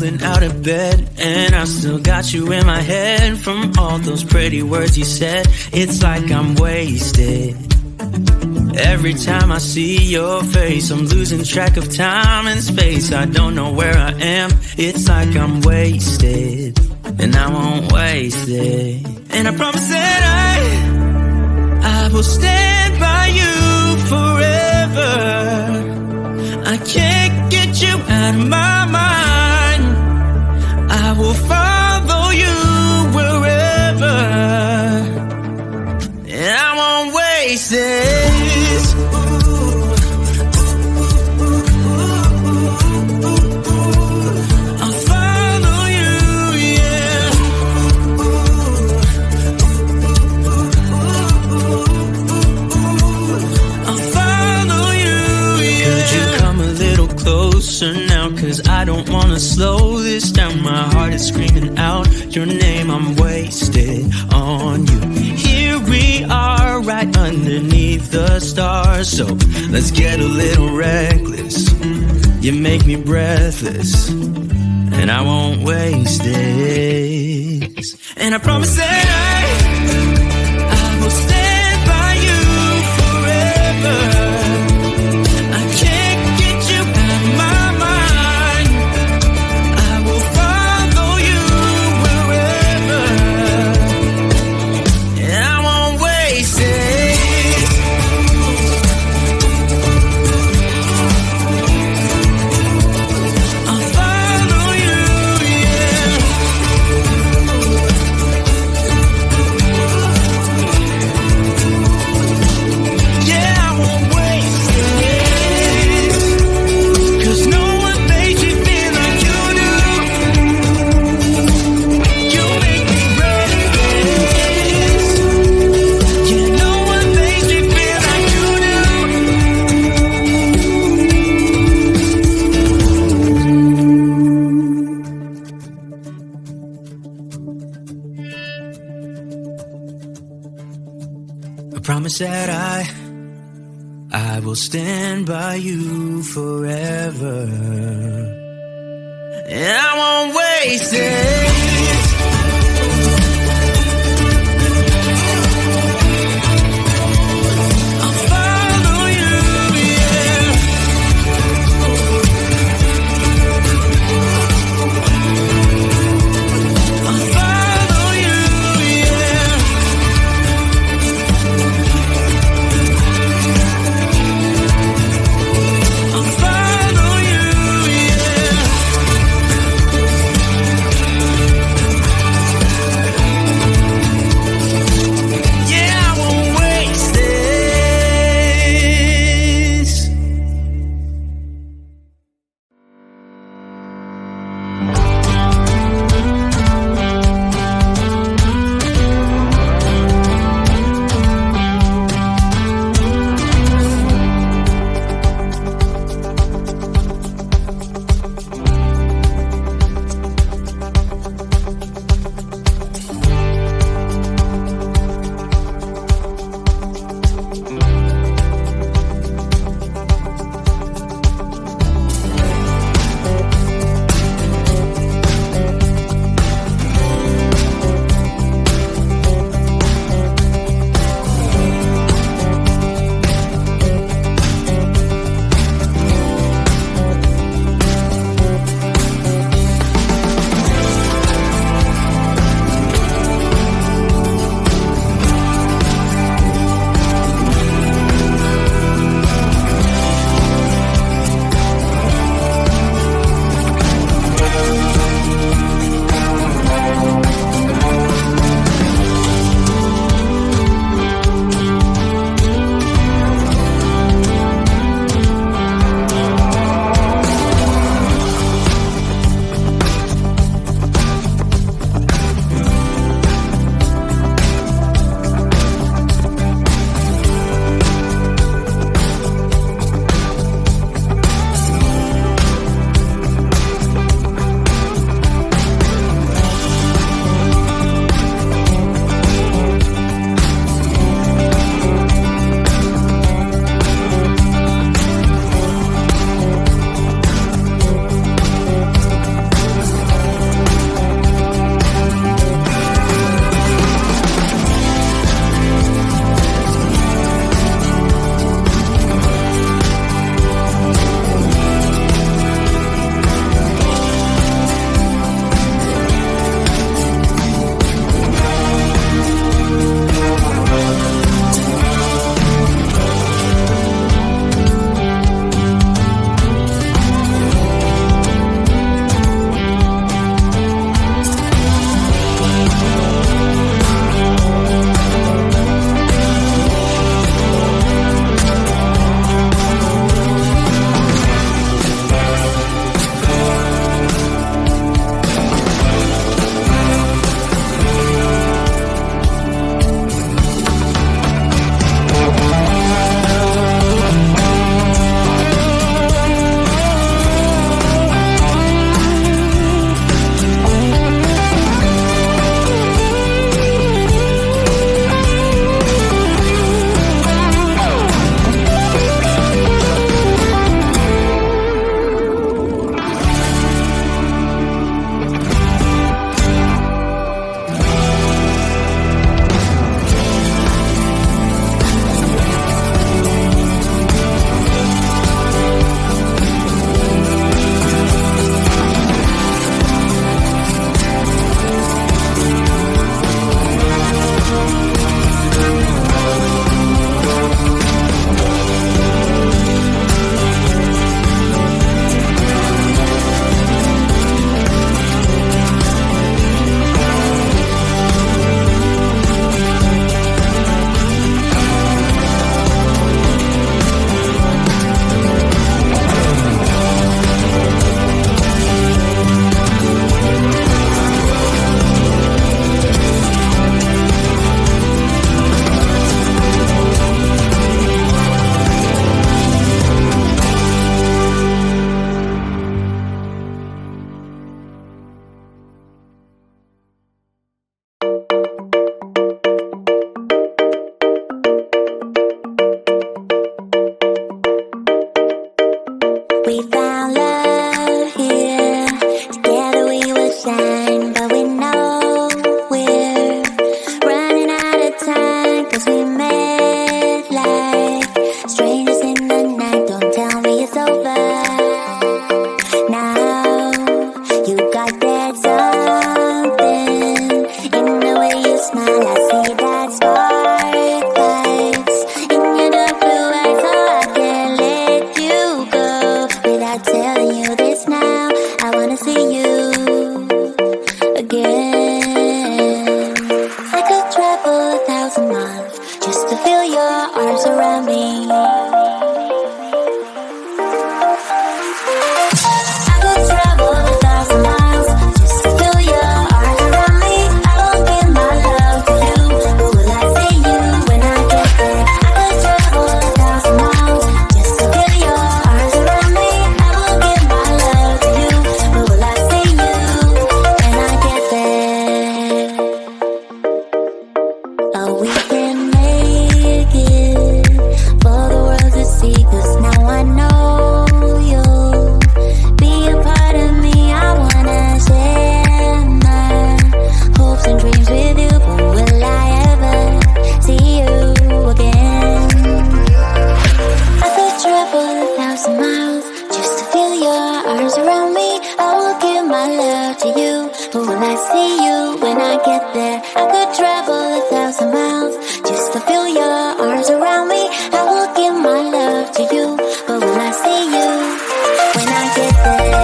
rolling out of bed, and I still got you in my head from all those pretty words you said. It's like I'm wasted. Every time I see your face, I'm losing track of time and space. I don't know where I am. It's like I'm wasted, and I won't waste it. And I promise that I will stand by you forever. I can't get you out of my mind. I will follow you wherever, and I won't waste it. Now, cause I don't wanna slow this down. My heart is screaming out your name. I'm wasted on you. Here we are, right underneath the stars. So let's get a little reckless. You make me breathless, and I won't waste this. And I promise that I will stand by you forever. I can't get you out of my mind. I will follow you wherever, and I won't waste it. I'll follow you, yeah. Yeah, I won't waste it. 'Cause no one makes me feel like you do. You make me restless. Yeah, no one makes me feel like you do. I promise that I will stand by you forever, and I won't waste it. I'll follow you, yeah. I'll follow you, yeah. I'll follow you, yeah. but we can make it for the world to see. 'Cause now I know you'll be a part of me. I wanna share my hopes and dreams with you, but will I ever see you again? I could travel 1,000 miles just to feel your arms around me. I will give my love to you, but will I see you when I get there? I could travel 1,000 miles just to feel your arms around me. I will give my love to you, but will I see you when I get there?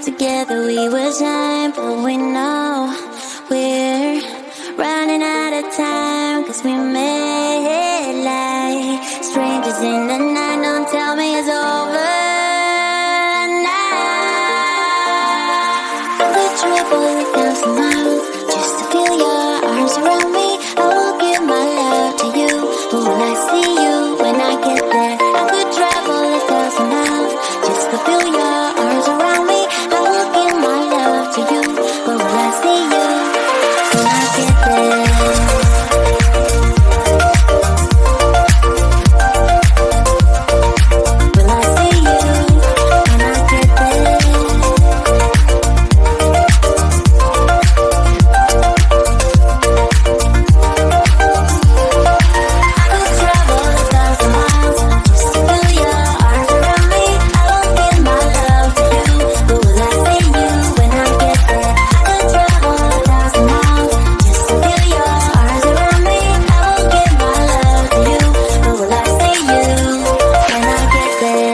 Together we will shine, but we know we're running out of time. 'Cause we made like strangers in the night. Don't tell me it's over now. I could travel 1,000 miles just to feel your arms around me. I will give my love to you, but will I see you when I get there? I could travel 1,000 miles just to feel your arms around me. I will give my love to you, but will I see you when I get there? Will I see you when I get there? I could travel 1,000 miles just to feel your arms around me. I will give my love to you, but will I see you when I get there? I could travel 1,000 miles just to feel your arms around me. I will give my love to you, but will I see you when I get there?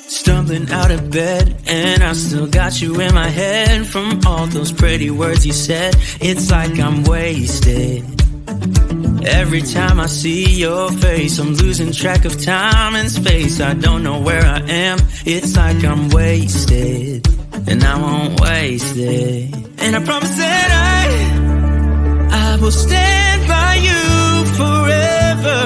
Stumbling out of bed, and I still got you in my head. From all those pretty words you said, it's like I'm wasted. Every time I see your face, I'm losing track of time and space. I don't know where I am, it's like I'm wasted, and I won't waste it. And I promise that I will stand by you forever.